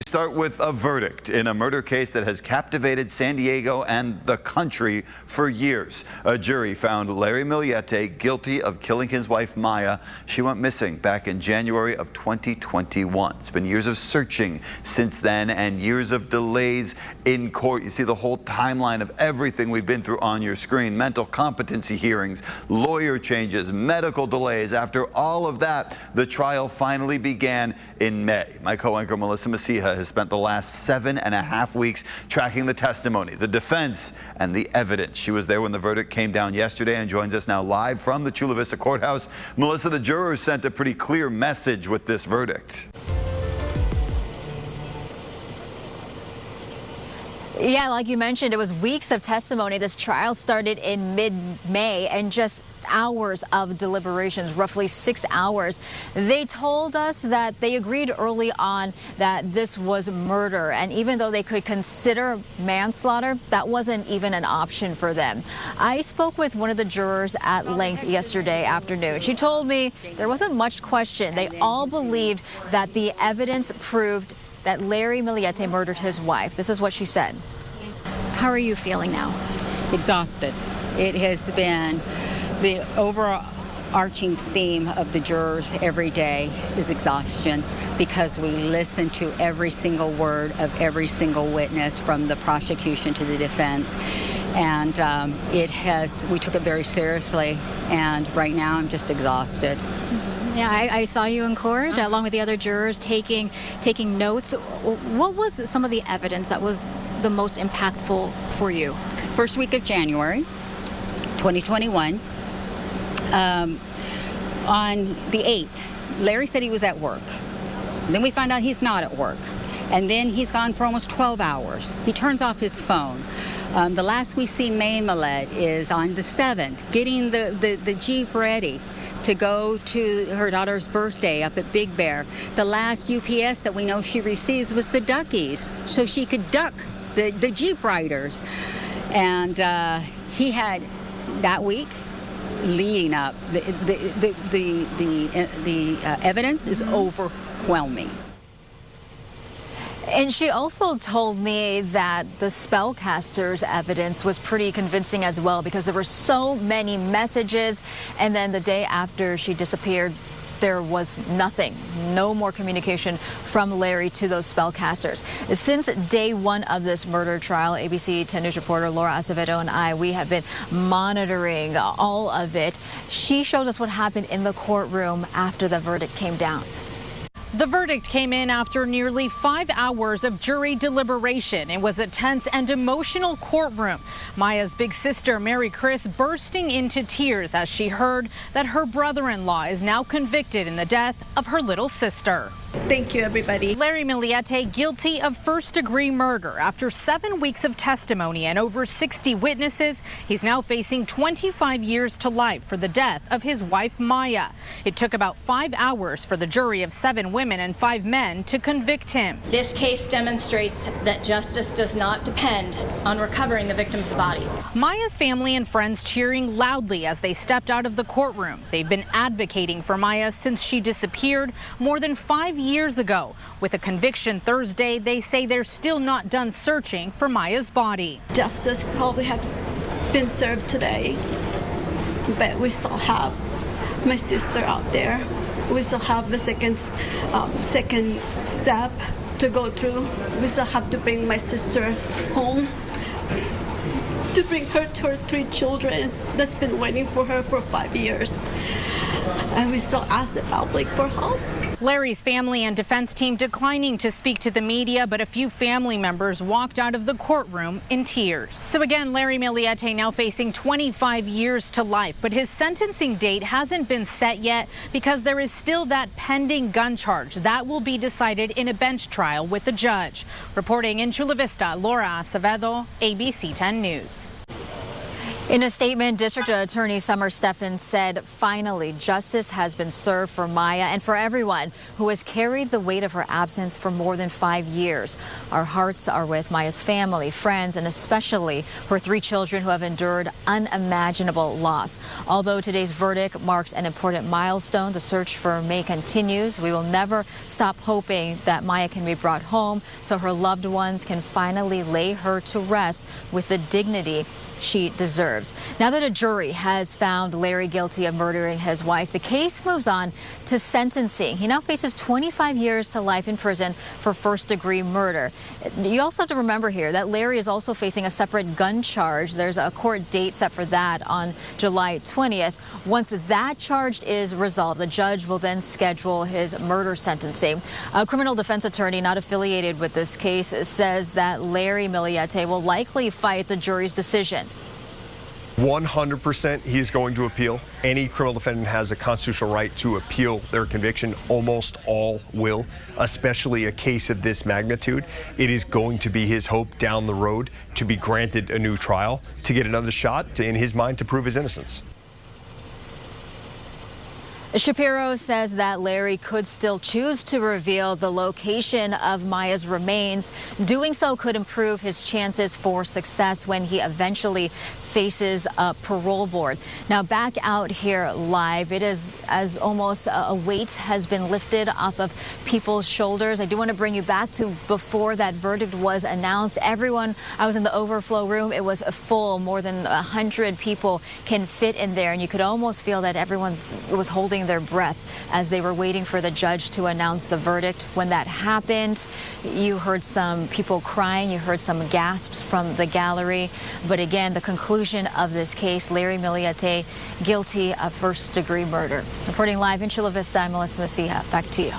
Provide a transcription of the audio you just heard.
Start with a verdict in a murder case that has captivated San Diego and the country for years. A jury found Larry Millete guilty of killing his wife Maya. She went missing back in January of 2021. It's been years of searching since then and years of delays in court. You see the whole timeline of everything we've been through on your screen. Mental competency hearings, lawyer changes, medical delays. After all of that, the trial finally began in May. My co-anchor Melissa Mecija has spent the last 7.5 weeks tracking the testimony, the defense, and the evidence. She was there when the verdict came down yesterday and joins us now live from the Chula Vista Courthouse. Melissa, the jurors sent a pretty clear message with this verdict. Yeah, like you mentioned, it was weeks of testimony. This trial started in mid-May and just hours of deliberations, roughly 6 hours. They told us that they agreed early on that this was murder, and even though they could consider manslaughter, that wasn't even an option for them. I spoke with one of the jurors at length yesterday afternoon. She told me there wasn't much question. They all believed that the evidence proved that Larry Millete murdered his wife. This is what she said. How are you feeling now? Exhausted. It has been the overarching theme of the jurors every day is exhaustion, because we listen to every single word of every single witness from the prosecution to the defense. And we took it very seriously, and right now I'm just exhausted. Yeah, I saw you in court along with the other jurors taking notes. What was some of the evidence that was the most impactful for you? First week of January 2021, on the 8th, Larry said he was at work. Then we found out he's not at work. And then he's gone for almost 12 hours. He turns off his phone. The last we see May Millete is on the 7th, getting the Jeep ready to go to her daughter's birthday up at Big Bear. The last UPS that we know she receives was the Duckies, so she could duck the Jeep riders. And he had that week leading up. The evidence is overwhelming. And she also told me that the spellcaster's evidence was pretty convincing as well, because there were so many messages, and then the day after she disappeared, there was nothing, no more communication from Larry to those spellcasters. Since day one of this murder trial, ABC 10 News reporter Laura Acevedo and we have been monitoring all of it. She showed us what happened in the courtroom after the verdict came down. The verdict came in after nearly 5 hours of jury deliberation. It was a tense and emotional courtroom. Maya's big sister, Mary Chris, bursting into tears as she heard that her brother-in-law is now convicted in the death of her little sister. Thank you, everybody. Larry Millete guilty of first-degree murder. After 7 weeks of testimony and over 60 witnesses, he's now facing 25 years to life for the death of his wife, Maya. It took about 5 hours for the jury of 7 women and 5 men to convict him. This case demonstrates that justice does not depend on recovering the victim's body. Maya's family and friends cheering loudly as they stepped out of the courtroom. They've been advocating for Maya since she disappeared more than 5 years ago. With a conviction Thursday, they say they're still not done searching for Maya's body. Justice probably have been served today, but we still have my sister out there. We still have the second step to go through. We still have to bring my sister home, to bring her to her 3 children that's been waiting for her for 5 years. And we still ask the public for help. Larry's family and defense team declining to speak to the media, but a few family members walked out of the courtroom in tears. So again, Larry Millete now facing 25 years to life, but his sentencing date hasn't been set yet because there is still that pending gun charge. That will be decided in a bench trial with the judge. Reporting in Chula Vista, Laura Acevedo, ABC 10 News. In a statement, District Attorney Summer Stephan said, finally, justice has been served for Maya and for everyone who has carried the weight of her absence for more than 5 years. Our hearts are with Maya's family, friends, and especially her 3 children who have endured unimaginable loss. Although today's verdict marks an important milestone, the search for May continues. We will never stop hoping that Maya can be brought home so her loved ones can finally lay her to rest with the dignity she deserves. Now that a jury has found Larry guilty of murdering his wife, the case moves on to sentencing. He now faces 25 years to life in prison for first-degree murder. You also have to remember here that Larry is also facing a separate gun charge. There's a court date set for that on July 20th. Once that charge is resolved, the judge will then schedule his murder sentencing. A criminal defense attorney not affiliated with this case says that Larry Millete will likely fight the jury's decision. 100% he is going to appeal. Any criminal defendant has a constitutional right to appeal their conviction. Almost all will, especially a case of this magnitude. It is going to be his hope down the road to be granted a new trial, to get another shot, in his mind, to prove his innocence. Shapiro says that Larry could still choose to reveal the location of Maya's remains. Doing so could improve his chances for success when he eventually faces a parole board. Now back out here live, it is as almost a weight has been lifted off of people's shoulders. I do want to bring you back to before that verdict was announced. Everyone, I was in the overflow room. It was full. More than 100 people can fit in there, and you could almost feel that everyone was holding their breath as they were waiting for the judge to announce the verdict. When that happened, you heard some people crying, you heard some gasps from the gallery. But again, the conclusion of this case, Larry Millete guilty of first-degree murder. Reporting live in Chula Vista, I'm Melissa Mecija. Back to you.